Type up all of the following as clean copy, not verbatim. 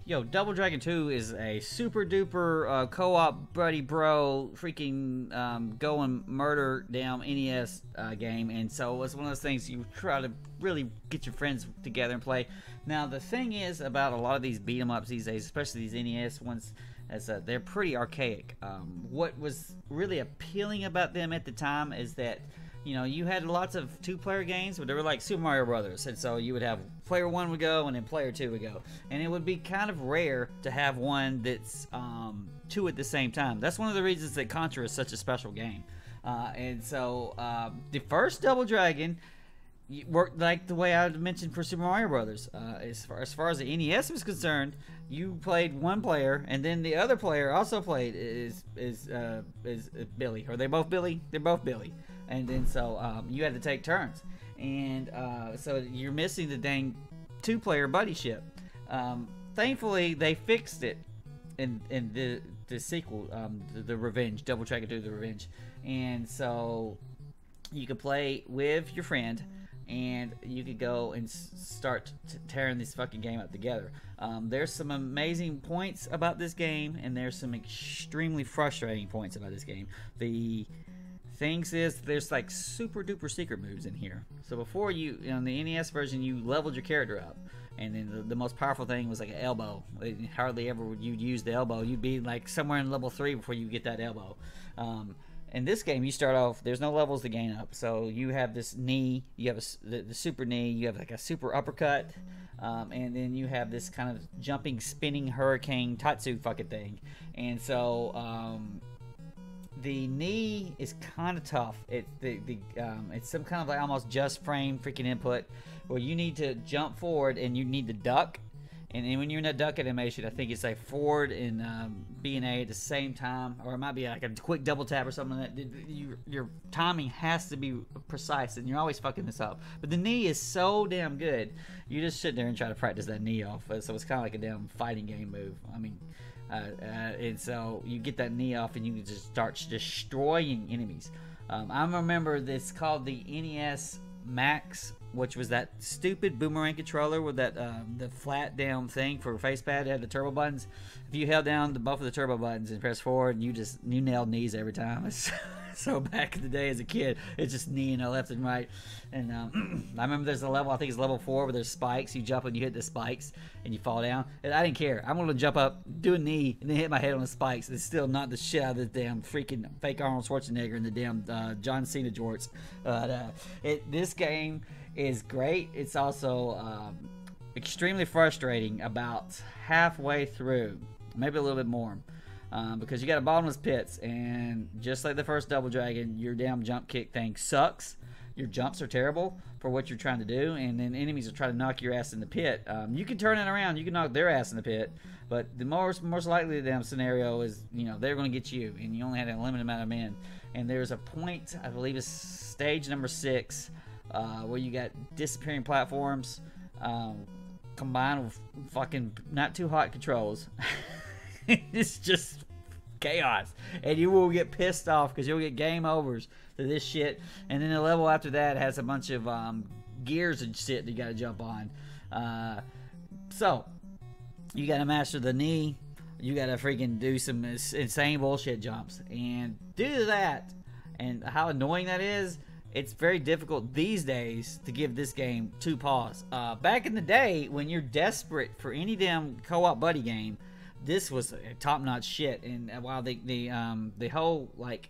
Yo, Double Dragon 2 is a super duper co-op buddy bro freaking go and murder down NES game, and so it's one of those things you try to really get your friends together and play. Now the thing is about a lot of these beat 'em ups these days, especially these NES ones, is they're pretty archaic. What was really appealing about them at the time is that, you know, you had lots of two-player games, but they were like Super Mario Brothers, and so you would have player one would go and then player two would go, and it would be kind of rare to have one that's two at the same time. That's one of the reasons that Contra is such a special game. And so the first Double Dragon worked like the way I mentioned for Super Mario Brothers. As far as the NES was concerned, you played one player, and then the other player also played is Billy. Are they both Billy? They're both Billy. And then so you had to take turns, and so you're missing the dang two-player buddyship. Thankfully, they fixed it in the sequel, the Revenge, Double Dragon 2: The Revenge, and so you could play with your friend, and you could go and start tearing this fucking game up together. There's some amazing points about this game, and there's some extremely frustrating points about this game. The things is, there's like super duper secret moves in here. So before you, on the NES version, you leveled your character up, and then the most powerful thing was like an elbow. Hardly ever would you use the elbow. You'd be like somewhere in level 3 before you get that elbow. In this game, you start off, there's no levels to gain up. So you have this knee, you have the super knee, you have like a super uppercut, and then you have this kind of jumping, spinning hurricane tatsu fucking thing. And so the knee is kind of tough. It's some kind of like almost just frame freaking input where you need to jump forward and you need to duck. And then when you're in that duck animation, I think it's like forward and B and A at the same time, or it might be like a quick double tap or something like that. Your timing has to be precise, and you're always fucking this up. But the knee is so damn good, you just sit there and try to practice that knee off. So it's kind of like a damn fighting game move. I mean, and so you get that knee off, and you can just start destroying enemies. I remember this called the NES Max, which was that stupid boomerang controller with that the flat down thing for face pad. It had the turbo buttons. If you held down both of the turbo buttons and pressed forward, and you nailed knees every time. So back in the day as a kid, it's just knee and left and right. And I remember there's a level, I think it's level 4, where there's spikes. You jump and you hit the spikes and you fall down. And I didn't care. I'm gonna jump up, do a knee, and then hit my head on the spikes. It's still not the shit out of the damn freaking fake Arnold Schwarzenegger and the damn John Cena jorts. This game is great. It's also extremely frustrating about halfway through, maybe a little bit more, because you got a bottomless pits, and just like the first Double Dragon, your damn jump kick thing sucks. Your jumps are terrible for what you're trying to do, and then enemies will try to knock your ass in the pit. You can turn it around, you can knock their ass in the pit, but the most likely the damn scenario is, you know, they're going to get you, and you only had a limited amount of men. And there's a point, I believe it's stage number 6, where you got disappearing platforms combined with fucking not too hot controls. It's just chaos, and you will get pissed off because you'll get game overs to this shit. And then the level after that has a bunch of gears and shit that you gotta jump on. So you gotta master the knee, you gotta freaking do some insane bullshit jumps, and due to that and how annoying that is, it's very difficult these days to give this game 2 paws. Back in the day, when you're desperate for any damn co-op buddy game, this was top-notch shit. And while the whole, like,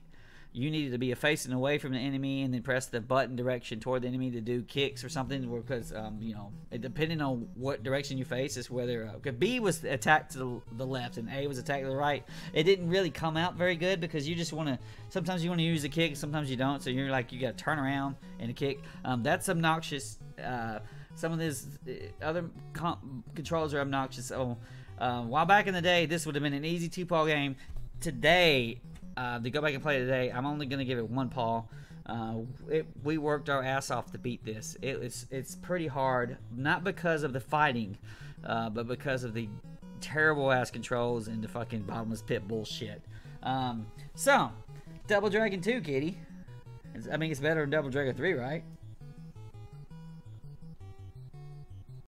you needed to be facing away from the enemy and then press the button direction toward the enemy to do kicks or something, because you know, depending on what direction you face is whether B was attacked to the left and A was attacked to the right. It didn't really come out very good because you just want to, sometimes you want to use the kick, sometimes you don't, so you're like, you got to turn around and a kick. That's obnoxious. Some of these other controls are obnoxious. So while back in the day this would have been an easy 2-paw game, today to go back and play it today, I'm only going to give it 1 paw. We worked our ass off to beat this. It's pretty hard, not because of the fighting, but because of the terrible ass controls and the fucking bottomless pit bullshit. So Double Dragon 2, kitty. I mean, it's better than Double Dragon 3, right?